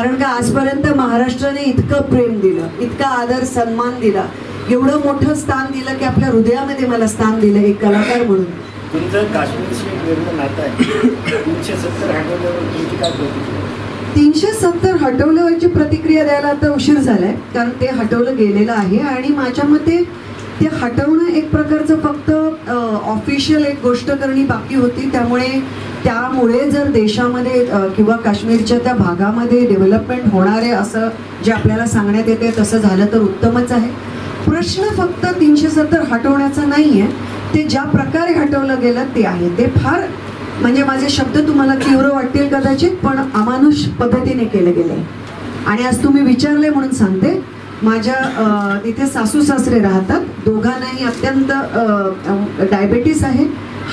कारण का आजपर्यंत महाराष्ट्राने इतकं प्रेम दिलं, इतका आदर सन्मान दिला, एवढं मोठं स्थान दिलं की आपल्या हृदयामध्ये मला स्थान दिलं एक कलाकार म्हणून. तुमचं काश्मीरशी एक वेगळं नातं आहे. 370 हटवल्यावर तुमची काय प्रतिक्रिया? 370 हटवल्यावरची प्रतिक्रिया द्यायला आता उशीर झालाय, कारण ते हटवलं गेलेलं आहे. आणि माझ्या मते ते हटवणं एक प्रकारचं फक्त ऑफिशियल एक गोष्ट करणी बाकी होती. त्यामुळे जर देशामध्ये किंवा काश्मीरच्या त्या भागामध्ये डेव्हलपमेंट होणार आहे असं जे आपल्याला सांगण्यात येते तसं झालं तर उत्तमच आहे. प्रश्न फक्त 370 हटवण्याचा नाही आहे, ते ज्या प्रकारे हटवलं गेलं ते आहे. ते फार म्हणजे माझे शब्द तुम्हाला तीव्र वाटतील कदाचित, पण अमानुष पद्धतीने केले गेले. आणि आज तुम्ही विचारले म्हणून सांगते, माझ्या तिथे सासू सासरे राहतात, दोघांनाही अत्यंत डायबेटीस आहे,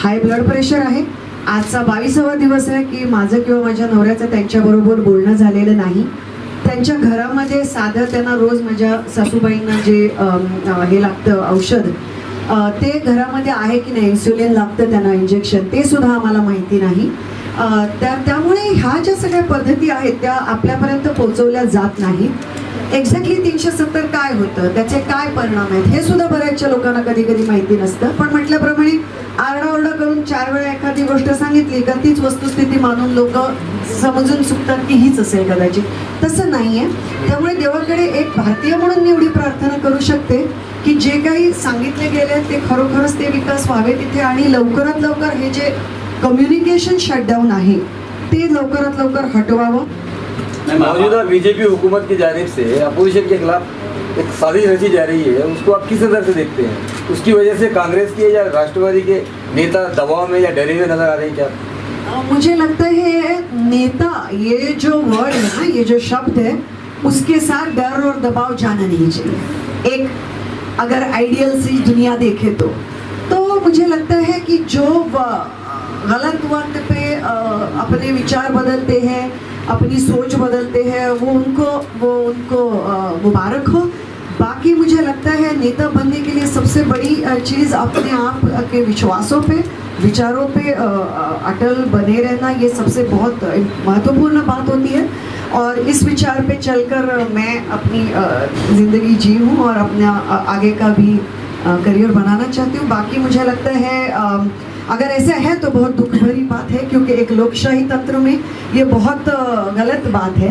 हाय ब्लड प्रेशर आहे. आजचा 22वा दिवस आहे की माझं किंवा माझ्या नवऱ्याचं त्यांच्याबरोबर बोलणं झालेलं नाही. त्यांच्या घरामध्ये साधं त्यांना रोज माझ्या सासूबाईंना जे हे लागतं औषध ते घरामध्ये आहे की नाही, इन्सुलिन लागतं त्यांना इंजेक्शन, ते सुद्धा आम्हाला माहिती नाही. त्यामुळे ह्या ज्या सगळ्या पद्धती आहेत त्या आपल्यापर्यंत पोहोचवल्या जात नाहीत. एक्झॅक्टली 370 काय होतं, त्याचे काय परिणाम आहेत हे सुद्धा बऱ्याचशा लोकांना कधी कधी माहिती नसतं. पण म्हटल्याप्रमाणे आरडाओरडा करून 4 वेळा एखादी गोष्ट सांगितली का तीच वस्तुस्थिती मानून लोक समजून चुकतात की हीच असेल कदाचित. तसं नाही आहे. त्यामुळे देवाकडे एक भारतीय म्हणून मी एवढी प्रार्थना करू शकते की जे काही सांगितले गेले ते खरोखरच ते विकास व्हावे तिथे, आणि लवकरात लवकर हे जे कम्युनिकेशन शटडाउन आहे ते लवकरात लवकर हटवावं. मौजूदा बीजेपी हुकूमत की जानिब से अपोजिशन के खिलाफ एक साजिश रची जा रही है, उसको आप किस नज़र से देखते हैं? उसकी वजह से कांग्रेस के या राष्ट्रवादी के नेता दबाव में या डरे हुए नजर आ रहे हैं क्या? मुझे लगता है नेता, ये जो वर्ड है ना, ये जो शब्द है, उसके साथ डर और दबाव जाना नहीं चाहिए. एक अगर आइडियल सी दुनिया देखे तो मुझे लगता है कि जो गलत वक्त पे अपने विचार बदलते हैं, अपनी सोच बदलते हैं, वो उनको मुबारक हो. बाकी मुझे लगता है नेता बनने के लिए सबसे बड़ी चीज़ अपने आप के विश्वासों पे, विचारों पे अटल बने रहना, ये सबसे बहुत महत्वपूर्ण बात होती है. और इस विचार पे चलकर मैं अपनी ज़िंदगी जी हूँ और अपना आगे का भी करियर बनाना चाहती हूँ. बाकी मुझे लगता है अगर ऐसा है तो बहुत दुख भरी बात है, क्योंकि एक लोकशाही तंत्र में ये बहुत गलत बात है.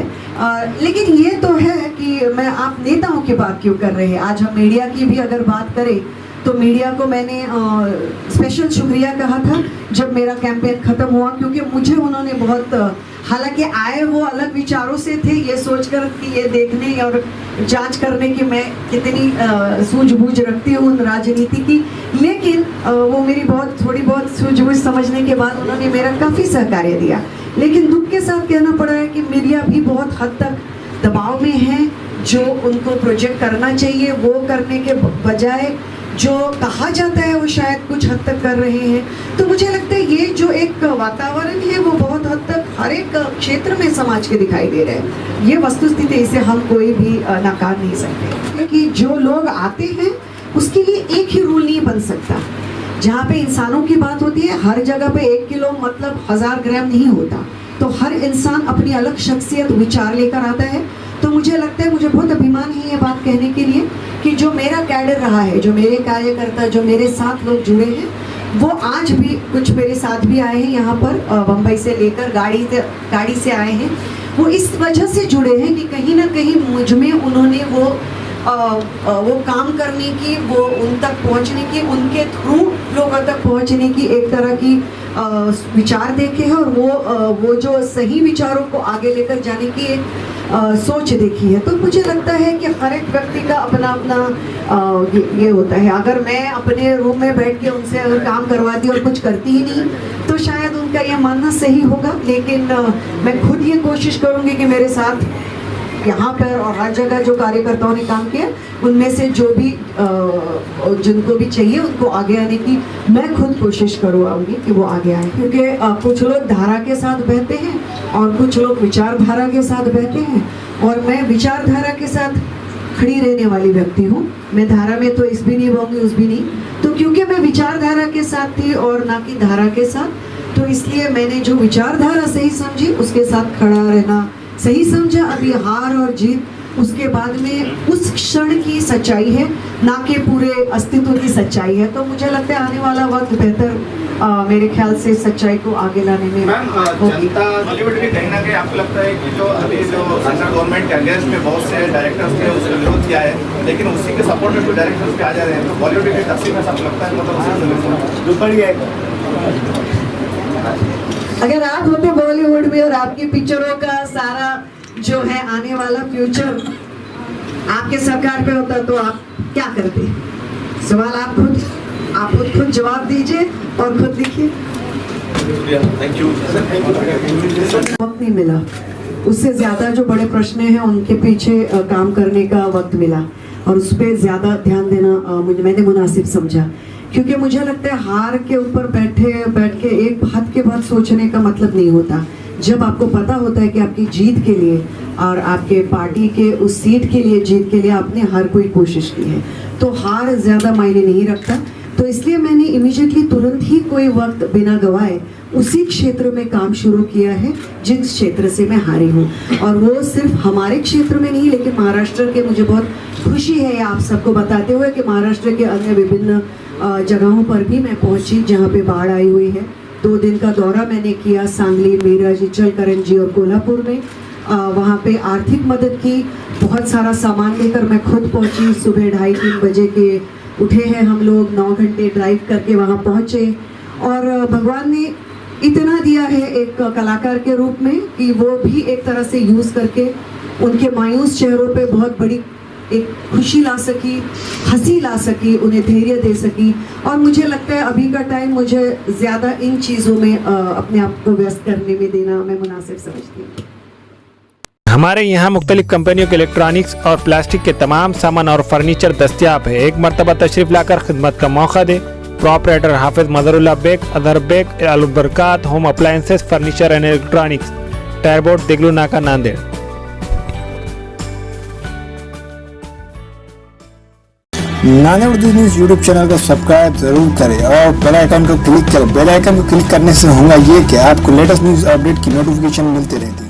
लेकिन ये तो है कि आप नेताओं की बात क्यों कर रहे हैं. आज हम मीडिया की भी अगर बात करें तो मीडिया को मैंने स्पेशल शुक्रिया कहा था जब मेरा कैंपेन ख़त्म हुआ, क्योंकि मुझे उन्होंने बहुत, हालांकि आए वो अलग विचारों से थे, ये सोचकर कि ये देखने और जांच करने की मैं कितनी सूझबूझ रखती हूँ राजनीति की, लेकिन वो मेरी थोड़ी बहुत सूझबूझ समझने के बाद उन्होंने मेरा काफ़ी सहकार्य दिया. लेकिन दुख के साथ कहना पड़ रहा है कि मीडिया भी बहुत हद तक दबाव में है. जो उनको प्रोजेक्ट करना चाहिए वो करने के बजाय जो कहा जाता है वो शायद कुछ हद तक कर रहे हैं. तो मुझे लगता है ये जो एक वातावरण है वो बहुत हद तक हर एक क्षेत्र में समाज के दिखाई दे रहे हैं. ये वस्तुस्थिति, इसे हम कोई भी नकार नहीं सकते. क्योंकि जो लोग आते हैं उसके लिए एक ही रूल नहीं बन सकता. जहाँ पे इंसानों की बात होती है, हर जगह पे 1 किलो मतलब 1000 ग्राम नहीं होता. तो हर इंसान अपनी अलग शख्सियत, विचार लेकर आता है. तो मुझे लगता है, मुझे बहुत अभिमान है ये बात कहने के लिए कि जो मेरा कैडर रहा है, जो मेरे कार्यकर्ता, जो मेरे साथ लोग जुड़े हैं, वो आज भी, कुछ मेरे साथ भी आए हैं यहाँ पर, बम्बई से लेकर गाड़ी से आए हैं. वो इस वजह से जुड़े हैं कि कहीं ना कहीं मुझ में उन्होंने वो काम करने की, वो उन तक पहुँचने की, उनके थ्रू लोगों तक पहुँचने की एक तरह की विचार देखे हैं, और वो जो सही विचारों को आगे लेकर जाने की एक सोच देखी है. तो मुझे लगता है कि हर एक व्यक्ति का अपना अपना ये होता है. अगर मैं अपने रूम में बैठ के उनसे अगर काम करवाती और कुछ करती ही नहीं तो शायद उनका ये मानना सही होगा. लेकिन मैं खुद ये कोशिश करूँगी कि मेरे साथ यहाँ पर और हर जगह जो कार्यकर्ताओं ने काम किया, उनमें से जो भी जिनको भी चाहिए उनको आगे आने की मैं खुद कोशिश करवाऊंगी कि वो आगे आए. क्योंकि कुछ लोग धारा के साथ बहते हैं और कुछ लोग विचारधारा के साथ बहते हैं, और मैं विचारधारा के साथ खड़ी रहने वाली व्यक्ति हूँ. मैं धारा में तो इस भी नहीं बहूँगी, उस भी नहीं. तो क्योंकि मैं विचारधारा के साथ थी और ना कि धारा के साथ, तो इसलिए मैंने जो विचारधारा सही समझी उसके साथ खड़ा रहना सही समझा। अभी हार और जीत उसके बाद में उस क्षण की सच्चाई है, ना कि पूरे अस्तित्व की सच्चाई है। तो मुझे लगता है आने वाला वक्त बेहतर मेरे ख्याल से सच्चाई को आगे लाने में। मैम, जनता बॉलीवुड भी कहीं ना कहीं आपको लगता है कि जो अभी जो सेंट्रल गवर्नमेंट के अगेंस्ट में बहुत से डायरेक्टर्स ने उसका विरोध किया है, लेकिन उसी के सपोर्ट में कुछ डायरेक्टर्स पे आ जा रहे हैं, तो बॉलीवुड की तकसीम में सब लगता है मतलब दुपड़ गया है। अगर आप होते बॉलीवुड में और आपकी पिक्चरों का सारा जो है आने वाला फ्यूचर आपके सरकार पे होता तो आप क्या करते? सवाल आप खुद जवाब दीजिए और खुद लिखिए। Thank you. वक्त नहीं मिला, उससे ज्यादा जो बड़े प्रश्न हैं उनके पीछे काम करने का वक्त मिला और उस पर ज्यादा ध्यान देना मैंने मुनासिब समझा। क्योंकि मुझे लगता है हार के ऊपर बैठ के एक बात के बाद सोचने का मतलब नहीं होता। जब आपको पता होता है कि आपकी जीत के लिए और आपके पार्टी के उस सीट के लिए जीत के लिए आपने हर कोई कोशिश की है, तो हार ज़्यादा मायने नहीं रखता। तो इसलिए मैंने इमीडिएटली तुरंत ही कोई वक्त बिना गवाए उसी क्षेत्र में काम शुरू किया है जिस क्षेत्र से मैं हारी हूँ। और वो सिर्फ हमारे क्षेत्र में नहीं, लेकिन महाराष्ट्र के, मुझे बहुत खुशी है आप सबको बताते हुए कि महाराष्ट्र के अन्य विभिन्न जगहों पर भी मैं पहुंची जहां पे बाढ़ आई हुई है। 2 दिन का दौरा मैंने किया सांगली, मिरज, इचलकरंजी और कोल्हापुर में। वहाँ पे आर्थिक मदद की, बहुत सारा सामान लेकर मैं खुद पहुंची। सुबह 2:30-3 बजे के उठे हैं हम लोग, 9 घंटे ड्राइव करके वहाँ पहुँचे। और भगवान ने इतना दिया है एक कलाकार के रूप में कि वो भी एक तरह से यूज़ करके उनके मायूस चेहरों पे बहुत बड़ी एक खुशी ला सकी, हंसी ला सकी, उन्हें धैर्य दे सकी। और मुझे लगता है अभी का टाइम मुझे ज़्यादा इन चीज़ों में अपने आप को व्यस्त करने में देना मैं मुनासिब समझती हूँ। हमारे यहाँ मुख्तलिफ कंपनियों के इलेक्ट्रॉनिक्स और प्लास्टिक के तमाम सामान और फर्नीचर दस्तियाब है। एक मरतबा तशरीफ लाकर खिदमत का मौका दे। Proprietor Hafiz Mazharullah Baig, Athar Baig, Albarkat home appliances, furniture and electronics, टायरबोर्ड, Deglur Naka, Nanded. Nanded Urdu news YouTube channel को सब्सक्राइब जरूर करें और बेल आइकन को क्लिक करें। बेल आइकन को क्लिक करने से होगा ये कि आपको लेटेस्ट न्यूज़ अपडेट की नोटिफिकेशन मिलती रहती है।